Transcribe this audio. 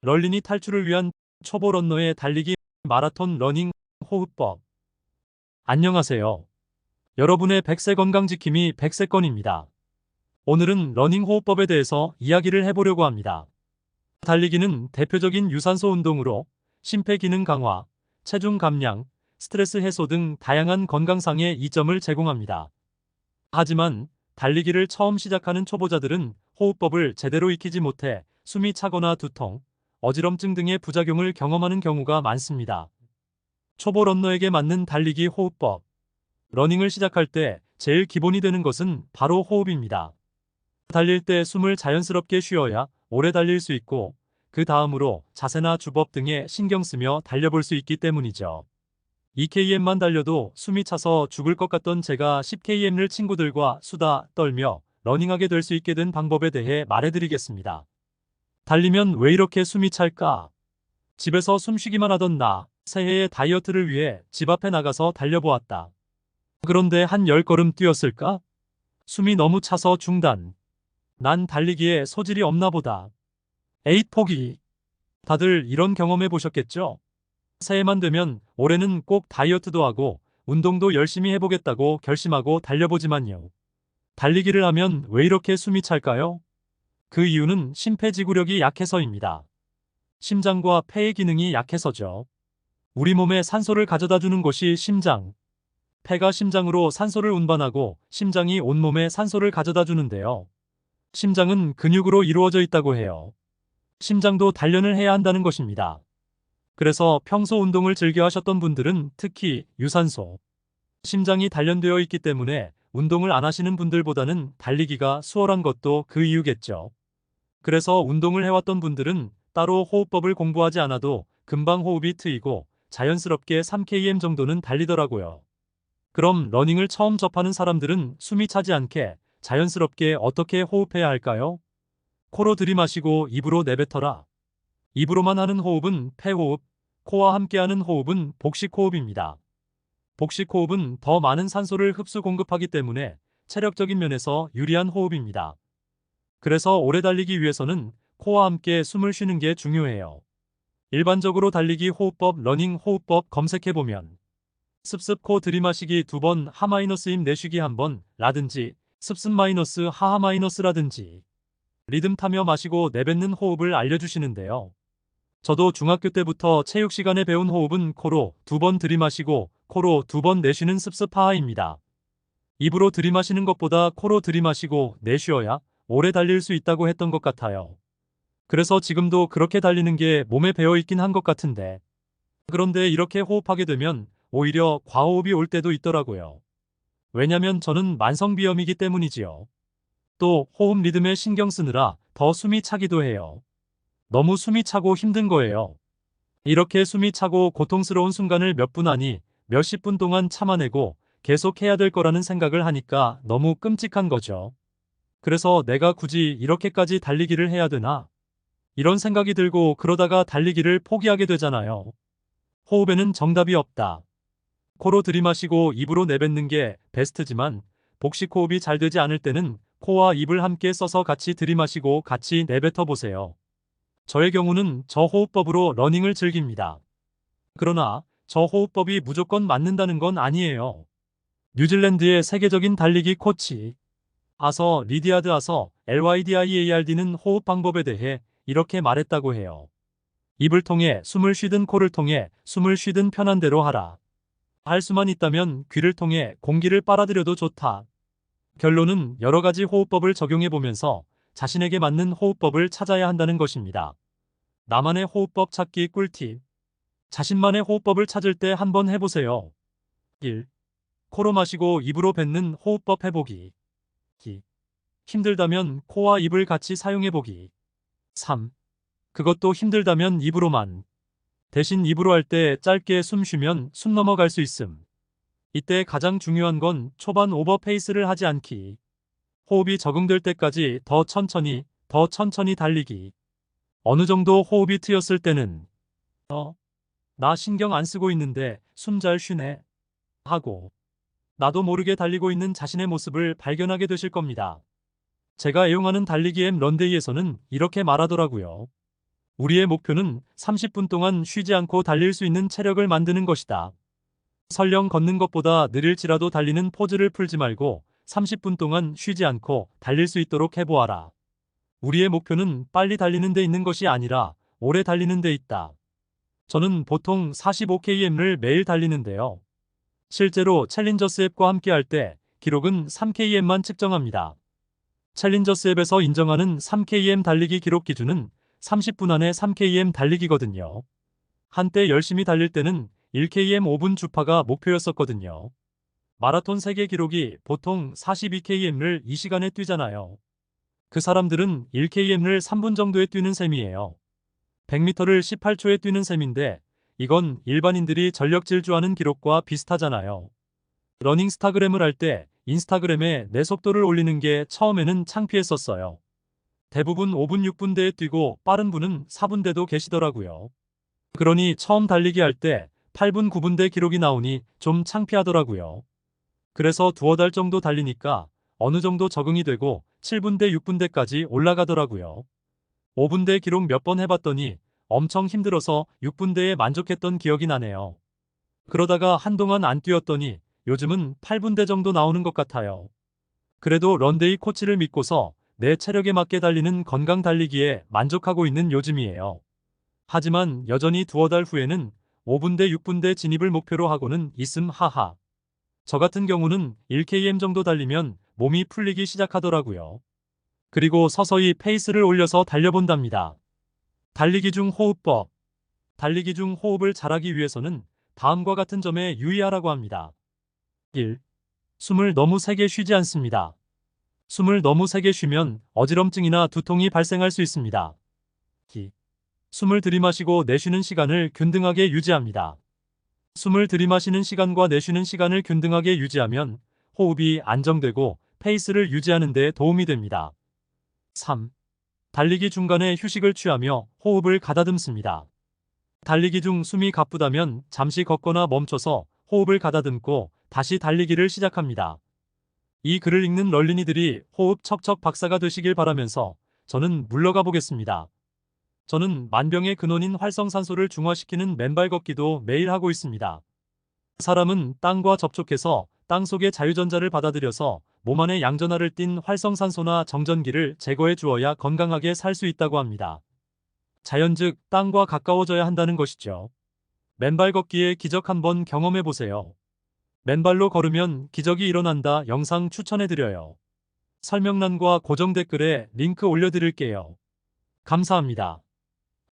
럴린이 탈출을 위한 초보 런너의 달리기 마라톤 러닝 호흡법. 안녕하세요. 여러분의 100세 건강 지킴이 100세건입니다. 오늘은 러닝 호흡법에 대해서 이야기를 해보려고 합니다. 달리기는 대표적인 유산소 운동으로 심폐기능 강화, 체중 감량, 스트레스 해소 등 다양한 건강상의 이점을 제공합니다. 하지만 달리기를 처음 시작하는 초보자들은 호흡법을 제대로 익히지 못해 숨이 차거나 두통, 어지럼증 등의 부작용을 경험하는 경우가 많습니다. 초보 런너에게 맞는 달리기 호흡법. 러닝을 시작할 때 제일 기본이 되는 것은 바로 호흡입니다. 달릴 때 숨을 자연스럽게 쉬어야 오래 달릴 수 있고, 그 다음으로 자세나 주법 등에 신경 쓰며 달려볼 수 있기 때문이죠. 2km만 달려도 숨이 차서 죽을 것 같던 제가 10km를 친구들과 수다 떨며 러닝하게 될 수 있게 된 방법에 대해 말해드리겠습니다. 달리면 왜 이렇게 숨이 찰까? 집에서 숨쉬기만 하던 나, 새해의 다이어트를 위해 집 앞에 나가서 달려보았다. 그런데 한 10걸음 뛰었을까? 숨이 너무 차서 중단. 난 달리기에 소질이 없나 보다. 에잇 포기. 다들 이런 경험해 보셨겠죠? 새해만 되면 올해는 꼭 다이어트도 하고 운동도 열심히 해보겠다고 결심하고 달려보지만요. 달리기를 하면 왜 이렇게 숨이 찰까요? 그 이유는 심폐지구력이 약해서입니다. 심장과 폐의 기능이 약해서죠. 우리 몸에 산소를 가져다 주는 곳이 심장. 폐가 심장으로 산소를 운반하고 심장이 온몸에 산소를 가져다 주는데요. 심장은 근육으로 이루어져 있다고 해요. 심장도 단련을 해야 한다는 것입니다. 그래서 평소 운동을 즐겨 하셨던 분들은 특히 유산소, 심장이 단련되어 있기 때문에 운동을 안 하시는 분들보다는 달리기가 수월한 것도 그 이유겠죠. 그래서 운동을 해왔던 분들은 따로 호흡법을 공부하지 않아도 금방 호흡이 트이고 자연스럽게 3km 정도는 달리더라고요. 그럼 러닝을 처음 접하는 사람들은 숨이 차지 않게 자연스럽게 어떻게 호흡해야 할까요? 코로 들이마시고 입으로 내뱉어라. 입으로만 하는 호흡은 폐호흡, 코와 함께하는 호흡은 복식호흡입니다. 복식호흡은 더 많은 산소를 흡수 공급하기 때문에 체력적인 면에서 유리한 호흡입니다. 그래서 오래 달리기 위해서는 코와 함께 숨을 쉬는 게 중요해요. 일반적으로 달리기 호흡법, 러닝 호흡법 검색해보면 습습 코 들이마시기 2번, 하-힘 내쉬기 1번 라든지 습습 마이너스 하하 마이너스라든지 리듬 타며 마시고 내뱉는 호흡을 알려주시는데요. 저도 중학교 때부터 체육 시간에 배운 호흡은 코로 2번 들이마시고 코로 2번 내쉬는 습습 하하입니다. 입으로 들이마시는 것보다 코로 들이마시고 내쉬어야 오래 달릴 수 있다고 했던 것 같아요. 그래서 지금도 그렇게 달리는 게 몸에 배어 있긴 한 것 같은데. 그런데 이렇게 호흡하게 되면 오히려 과호흡이 올 때도 있더라고요. 왜냐면 저는 만성비염이기 때문이지요. 또 호흡 리듬에 신경 쓰느라 더 숨이 차기도 해요. 너무 숨이 차고 힘든 거예요. 이렇게 숨이 차고 고통스러운 순간을 몇 분 아니 몇십 분 동안 참아내고 계속 해야 될 거라는 생각을 하니까 너무 끔찍한 거죠. 그래서 내가 굳이 이렇게까지 달리기를 해야 되나? 이런 생각이 들고 그러다가 달리기를 포기하게 되잖아요. 호흡에는 정답이 없다. 코로 들이마시고 입으로 내뱉는 게 베스트지만 복식 호흡이 잘 되지 않을 때는 코와 입을 함께 써서 같이 들이마시고 같이 내뱉어 보세요. 저의 경우는 저 호흡법으로 러닝을 즐깁니다. 그러나 저 호흡법이 무조건 맞는다는 건 아니에요. 뉴질랜드의 세계적인 달리기 코치 아서 리디아드 아서 LYDIARD는 호흡 방법에 대해 이렇게 말했다고 해요. 입을 통해 숨을 쉬든 코를 통해 숨을 쉬든 편한 대로 하라. 할 수만 있다면 귀를 통해 공기를 빨아들여도 좋다. 결론은 여러 가지 호흡법을 적용해 보면서 자신에게 맞는 호흡법을 찾아야 한다는 것입니다. 나만의 호흡법 찾기 꿀팁. 자신만의 호흡법을 찾을 때 한번 해보세요. 1. 코로 마시고 입으로 뱉는 호흡법 해보기. 2. 힘들다면 코와 입을 같이 사용해보기. 3. 그것도 힘들다면 입으로만. 대신 입으로 할 때 짧게 숨 쉬면 숨 넘어갈 수 있음. 이때 가장 중요한 건 초반 오버페이스를 하지 않기. 호흡이 적응될 때까지 더 천천히 달리기. 어느 정도 호흡이 트였을 때는 나 신경 안 쓰고 있는데 숨 잘 쉬네 하고 나도 모르게 달리고 있는 자신의 모습을 발견하게 되실 겁니다. 제가 애용하는 달리기 앱 런데이에서는 이렇게 말하더라고요. 우리의 목표는 30분 동안 쉬지 않고 달릴 수 있는 체력을 만드는 것이다. 설령 걷는 것보다 느릴지라도 달리는 포즈를 풀지 말고 30분 동안 쉬지 않고 달릴 수 있도록 해보아라. 우리의 목표는 빨리 달리는 데 있는 것이 아니라 오래 달리는 데 있다. 저는 보통 45km를 매일 달리는데요. 실제로 챌린저스 앱과 함께 할 때 기록은 3km만 측정합니다. 챌린저스 앱에서 인정하는 3km 달리기 기록 기준은 30분 안에 3km 달리기거든요. 한때 열심히 달릴 때는 1km 5분 주파가 목표였었거든요. 마라톤 세계 기록이 보통 42km를 이 시간에 뛰잖아요. 그 사람들은 1km를 3분 정도에 뛰는 셈이에요. 100m를 18초에 뛰는 셈인데 이건 일반인들이 전력 질주하는 기록과 비슷하잖아요. 러닝 스타그램을 할 때 인스타그램에 내 속도를 올리는 게 처음에는 창피했었어요. 대부분 5분 6분대에 뛰고 빠른 분은 4분대도 계시더라고요. 그러니 처음 달리기 할 때 8분 9분대 기록이 나오니 좀 창피하더라고요. 그래서 두어 달 정도 달리니까 어느 정도 적응이 되고 7분대 6분대까지 올라가더라고요. 5분대 기록 몇 번 해봤더니 엄청 힘들어서 6분대에 만족했던 기억이 나네요. 그러다가 한동안 안 뛰었더니 요즘은 8분대 정도 나오는 것 같아요. 그래도 런데이 코치를 믿고서 내 체력에 맞게 달리는 건강 달리기에 만족하고 있는 요즘이에요. 하지만 여전히 두어 달 후에는 5분대 6분대 진입을 목표로 하고는 있음 하하. 저 같은 경우는 1km 정도 달리면 몸이 풀리기 시작하더라고요. 그리고 서서히 페이스를 올려서 달려본답니다. 달리기 중 호흡법. 달리기 중 호흡을 잘하기 위해서는 다음과 같은 점에 유의하라고 합니다. 1. 숨을 너무 세게 쉬지 않습니다. 숨을 너무 세게 쉬면 어지럼증이나 두통이 발생할 수 있습니다. 2. 숨을 들이마시고 내쉬는 시간을 균등하게 유지합니다. 숨을 들이마시는 시간과 내쉬는 시간을 균등하게 유지하면 호흡이 안정되고 페이스를 유지하는 데 도움이 됩니다. 3. 달리기 중간에 휴식을 취하며 호흡을 가다듬습니다. 달리기 중 숨이 가쁘다면 잠시 걷거나 멈춰서 호흡을 가다듬고 다시 달리기를 시작합니다. 이 글을 읽는 런린이들이 호흡 척척 박사가 되시길 바라면서 저는 물러가 보겠습니다. 저는 만병의 근원인 활성산소를 중화시키는 맨발 걷기도 매일 하고 있습니다. 사람은 땅과 접촉해서 땅 속의 자유전자를 받아들여서 몸 안에 양전하를 띤 활성산소나 정전기를 제거해 주어야 건강하게 살 수 있다고 합니다. 자연 즉 땅과 가까워져야 한다는 것이죠. 맨발 걷기의 기적 한번 경험해 보세요. 맨발로 걸으면 기적이 일어난다 영상 추천해 드려요. 설명란과 고정 댓글에 링크 올려드릴게요. 감사합니다.